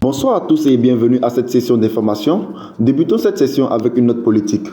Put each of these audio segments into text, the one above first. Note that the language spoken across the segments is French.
Bonsoir à tous et bienvenue à cette session d'information. Débutons cette session avec une note politique.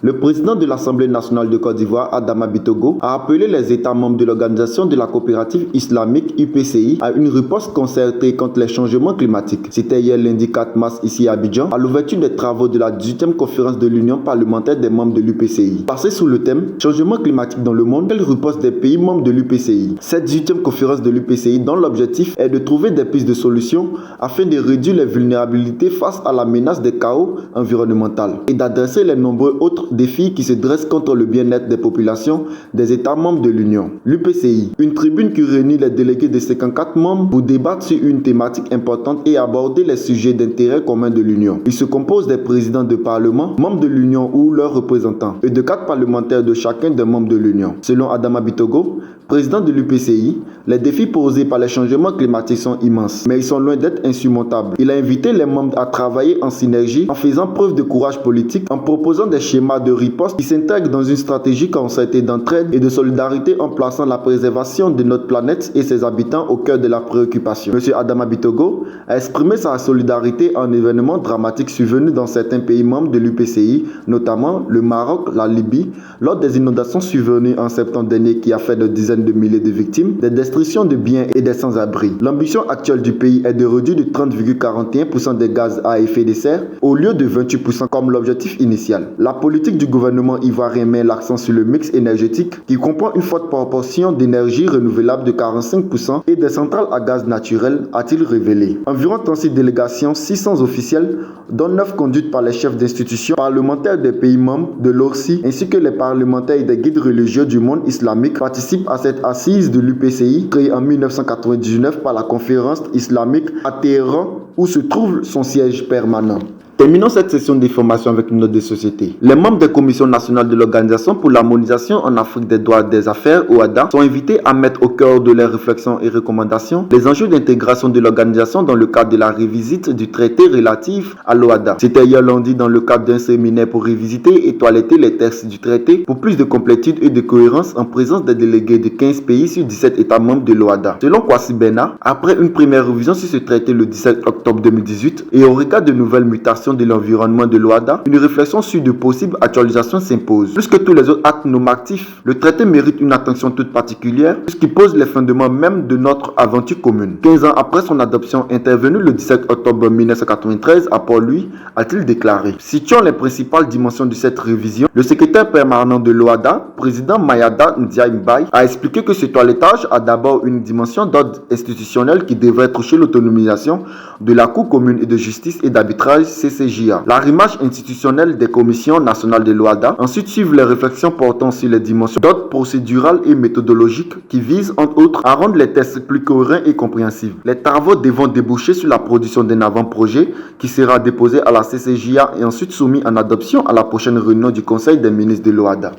Le président de l'Assemblée nationale de Côte d'Ivoire, Adama Bitogo, a appelé les États membres de l'Organisation de la coopérative islamique UPCI à une riposte concertée contre les changements climatiques. C'était hier lundi 4 mars ici à Abidjan, à l'ouverture des travaux de la 18e conférence de l'Union parlementaire des membres de l'UPCI. Passé sous le thème « Changement climatique dans le monde, quelle riposte des pays membres de l'UPCI ?» Cette 18e conférence de l'UPCI, dont l'objectif est de trouver des pistes de solutions afin de réduire les vulnérabilités face à la menace des chaos environnemental et d'adresser les nombreux autres défis qui se dressent contre le bien-être des populations des États membres de l'Union. L'UPCI, une tribune qui réunit les délégués de 54 membres pour débattre sur une thématique importante et aborder les sujets d'intérêt commun de l'Union. Il se compose des présidents de parlement, membres de l'Union ou leurs représentants, et de 4 parlementaires de chacun des membres de l'Union. Selon Adama Bitogo, président de l'UPCI, les défis posés par les changements climatiques sont immenses, mais ils sont loin d'être insurmontables. Il a invité les membres à travailler en synergie, en faisant preuve de courage politique, en proposant des schémas de riposte qui s'intègrent dans une stratégie concertée d'entraide et de solidarité en plaçant la préservation de notre planète et ses habitants au cœur de la préoccupation. M. Adama Bitogo a exprimé sa solidarité en événements dramatiques survenus dans certains pays membres de l'UPCI, notamment le Maroc, la Libye, lors des inondations survenues en septembre dernier qui a fait de dizaines de milliers de victimes, des destructions de biens et des sans-abri. L'ambition actuelle du pays est de réduire de 30,41% des gaz à effet de serre au lieu de 28% comme l'objectif initial. La politique du gouvernement ivoirien met l'accent sur le mix énergétique qui comprend une forte proportion d'énergie renouvelable de 45% et des centrales à gaz naturel, a-t-il révélé. Environ 36 délégations, 600 officiels, dont 9 conduites par les chefs d'institutions parlementaires des pays membres de l'ORCI ainsi que les parlementaires et des guides religieux du monde islamique participent à cette assise de l'UPCI créée en 1999 par la conférence islamique à Téhéran où se trouve son siège permanent. Terminons cette session d'information avec une note de société. Les membres des commissions nationales de l'Organisation pour l'harmonisation en Afrique des droits des affaires, OHADA, sont invités à mettre au cœur de leurs réflexions et recommandations les enjeux d'intégration de l'organisation dans le cadre de la révisite du traité relatif à l'OHADA. C'était hier lundi dans le cadre d'un séminaire pour révisiter et toiletter les textes du traité pour plus de complétude et de cohérence en présence des délégués de 15 pays sur 17 États membres de l'OHADA. Selon Kwasi Bena, après une première révision sur ce traité le 17 octobre 2018 et au regard de nouvelles mutations de l'environnement de l'OHADA, une réflexion sur de possibles actualisations s'impose. Plus que tous les autres actes normatifs, le traité mérite une attention toute particulière puisqu'il pose les fondements même de notre aventure commune. 15 ans après son adoption intervenue le 17 octobre 1993, à Port-Louis, a-t-il déclaré. Situant les principales dimensions de cette révision, le secrétaire permanent de l'OHADA, président Mayada Ndiaye Mbaye, a expliqué que ce toilettage a d'abord une dimension d'ordre institutionnel qui devrait toucher l'autonomisation de la Cour commune et de justice et d'arbitrage CCJA, l'arrimage institutionnel des commissions nationales de l'OHADA. Ensuite suivent les réflexions portant sur les dimensions d'ordre procédural et méthodologique qui visent entre autres à rendre les tests plus cohérents et compréhensibles. Les travaux devront déboucher sur la production d'un avant-projet qui sera déposé à la CCJA et ensuite soumis en adoption à la prochaine réunion du Conseil des ministres de l'OHADA.